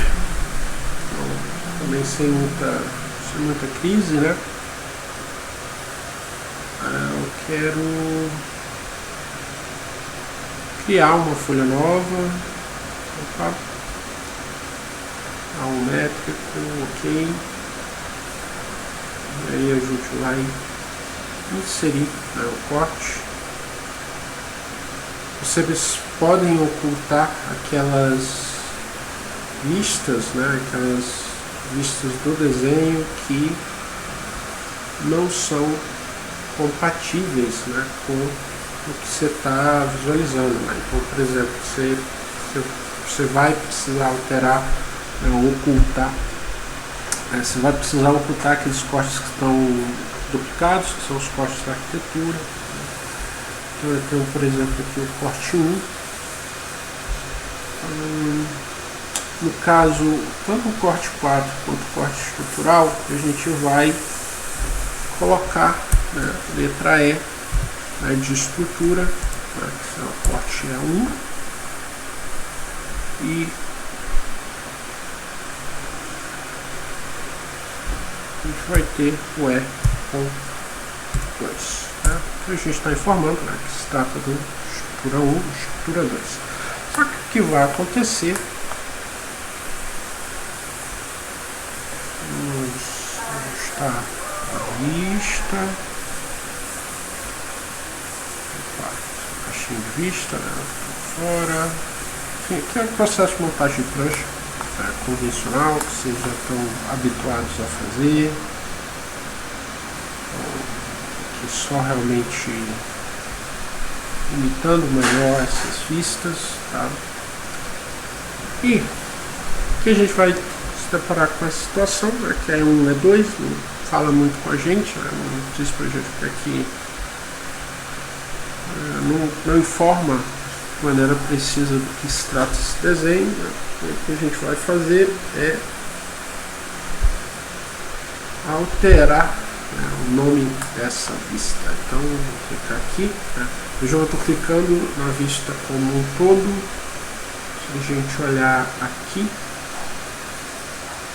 Speaker 1: então, também sem muita crise, né? Eu quero criar uma folha nova. Opa. Métrico, ok. E aí a gente vai inserir, né, o corte. Vocês podem ocultar aquelas vistas, né, aquelas vistas do desenho que não são compatíveis, né, com o que você está visualizando, né? Então, por exemplo, você vai precisar alterar, né, ocultar, né, você vai precisar ocultar aqueles cortes que estão duplicados, que são os cortes da arquitetura, né? Então eu tenho, por exemplo, aqui o corte 1. No caso, tanto o corte 4 quanto o corte estrutural, a gente vai colocar, né, letra E, né, de estrutura, né, que é o corte E1, e a gente vai ter o E com 2. Né? Então a gente está informando, né, que se trata de estrutura 1 e estrutura 2. Só que o que vai acontecer, a vista, caixinha de vista, né, fora. Enfim, aqui é o processo de montagem de prancha, né, convencional, que vocês já estão habituados a fazer. Então, aqui só realmente imitando melhor essas vistas, tá? E aqui a gente vai se deparar com essa situação, né, que é 1 é 2, não fala muito com a gente, né, não diz pra gente que aqui não informa de maneira precisa do que se trata esse desenho, né. O que a gente vai fazer é alterar, né, o nome dessa vista. Então vou clicar aqui, né. Eu já estou clicando na vista como um todo. Se a gente olhar aqui,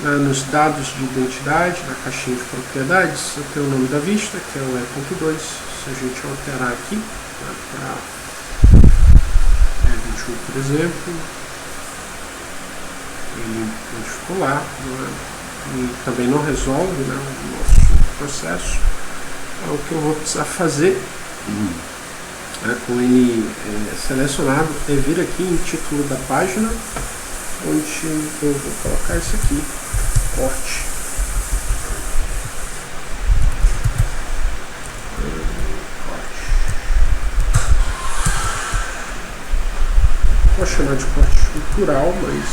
Speaker 1: nos dados de identidade, na caixinha de propriedades, eu tenho o nome da vista, que é o E.2. Se a gente alterar aqui, né, para E21, por exemplo, ele modificou lá, né, e também não resolve, né, o nosso processo. Então, o que eu vou precisar fazer, né, com ele selecionado, é vir aqui em título da página, onde eu vou colocar isso aqui, corte. Vou chamar de corte estrutural, mas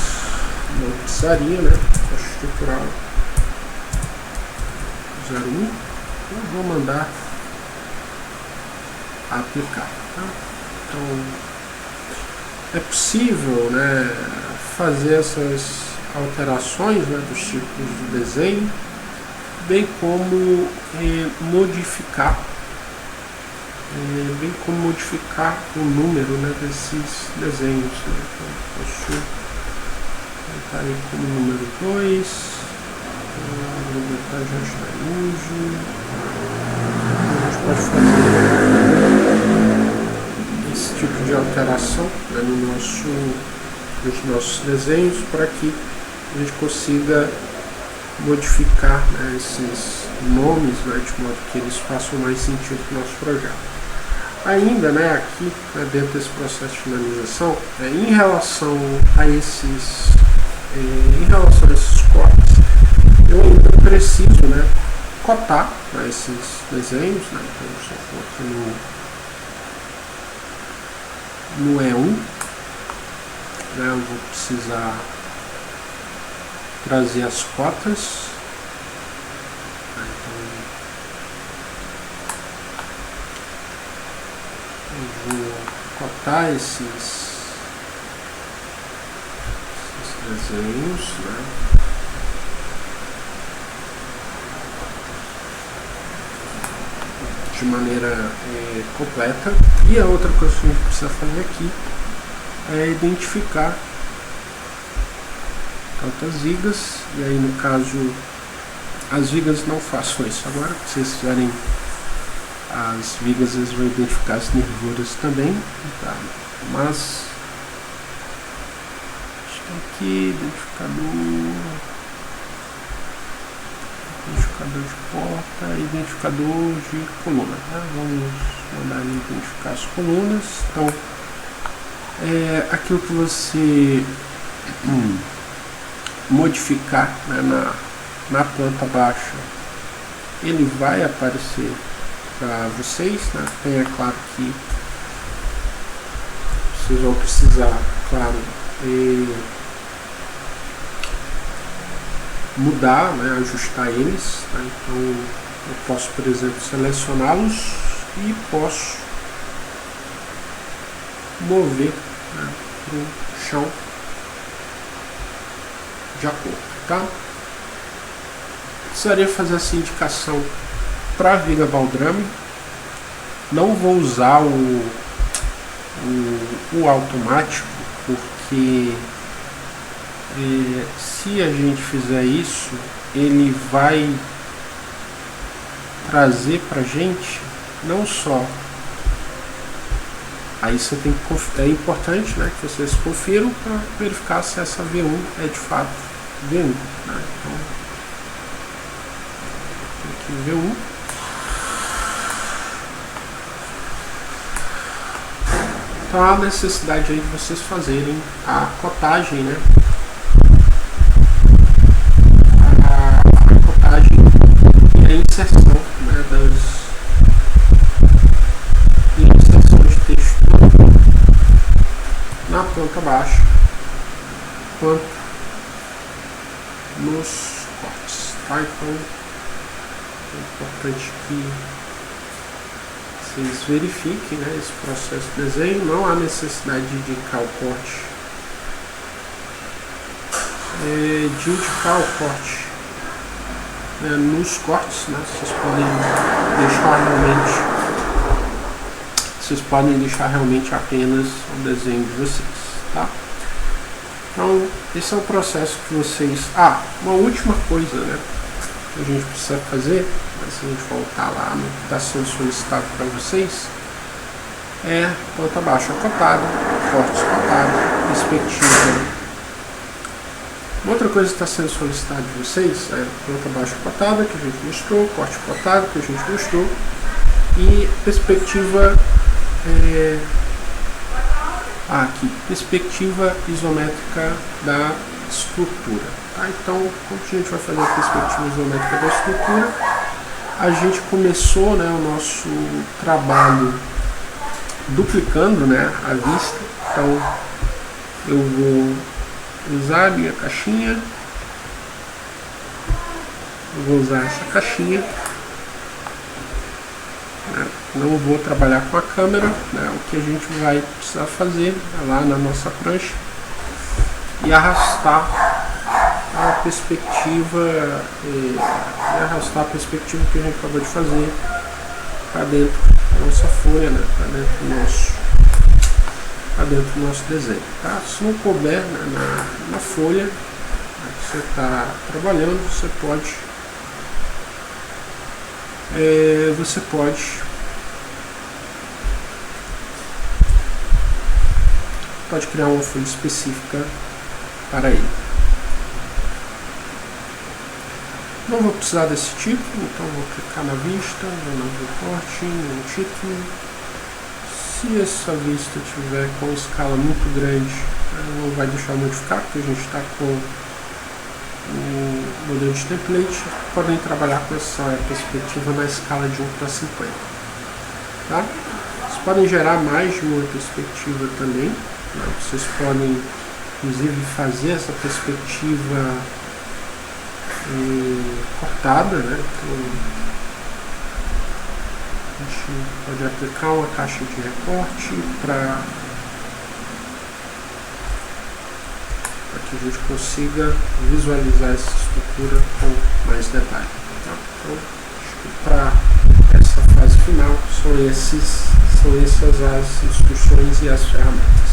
Speaker 1: não precisaria, né? Corte estrutural 01. Eu vou mandar aplicar. Tá? Então é possível, né, fazer essas alterações, né, dos tipos do desenho, bem como modificar o número, né, desses desenhos, né. Então posso colocar aí como número 2, já está em uso. A gente pode fazer esse tipo de alteração, né, nos nossos desenhos, para que a gente consiga modificar, né, esses nomes, né, de modo que eles façam mais sentido para o nosso projeto. Ainda, né, aqui, né, dentro desse processo de finalização, em relação a esses cortes, eu ainda preciso, né, cotar, né, esses desenhos, né? Então eu só vou aqui no E1, né? Eu vou precisar trazer as cotas. Então eu vou cotar esses desenhos, né? De maneira completa. E a outra coisa que a gente precisa fazer aqui é identificar tantas vigas, e aí no caso as vigas não façam isso agora, se vocês fizerem as vigas eles vão identificar as nervuras também, tá? Mas acho que aqui identificador de porta, identificador de coluna, né? Vamos mandar ele identificar as colunas. Então aquilo que você modificar, né, na planta baixa, ele vai aparecer para vocês, né? Tem, é claro que vocês vão precisar, claro, mudar, né, ajustar eles, né? Então eu posso, por exemplo, selecioná-los e posso mover, né, para o chão de acordo, tá? Precisaria fazer essa indicação para a viga baldrame. Não vou usar o automático, porque se a gente fizer isso, ele vai trazer pra gente não só. Aí você tem que é importante, né, que vocês confiram para verificar se essa V1 é de fato V1, né? Então aqui V1. Então há necessidade aí de vocês fazerem a cotagem, né? A cotagem e a inserção, né, inserção de texto na planta baixa quanto nos cortes, tá? Então é importante que vocês verifiquem, né, esse processo de desenho. Não há necessidade de indicar o corte, né, nos cortes, né? Vocês podem deixar realmente apenas o desenho de vocês, tá? Então esse é o processo que vocês. Uma última coisa, né, que a gente precisa fazer, se a gente voltar lá no que está sendo solicitado para vocês, é planta baixa cotada, cortes cotados, perspectiva. Outra coisa que está sendo solicitada de vocês é planta baixa cotada, que a gente mostrou, corte cotado, que a gente mostrou, e perspectiva aqui, perspectiva isométrica da estrutura, tá? Então, como a gente vai fazer a perspectiva isométrica da estrutura? A gente começou, né, o nosso trabalho duplicando, né, a vista. Então eu vou usar a minha caixinha, eu vou usar essa caixinha, né? Não vou trabalhar com a câmera, né? O que a gente vai precisar fazer é lá na nossa prancha e arrastar a perspectiva que a gente acabou de fazer para dentro da nossa folha, né? Para dentro do nosso desenho, tá? Se não couber, né, na folha, né, que você está trabalhando, você pode criar uma folha específica para ele. Não vou precisar desse título, então vou clicar na vista, vou no reporting, no título. Se essa vista tiver com escala muito grande, não vai deixar modificar, porque a gente está com o modelo de template, podem trabalhar com essa perspectiva na escala de 1 para 50. Tá? Vocês podem gerar mais de uma perspectiva também, né? Vocês podem inclusive fazer essa perspectiva cortada, né? Então, a gente pode aplicar uma caixa de recorte para que a gente consiga visualizar essa estrutura com mais detalhe. Tá? Então, acho que para essa fase final são essas as instruções e as ferramentas.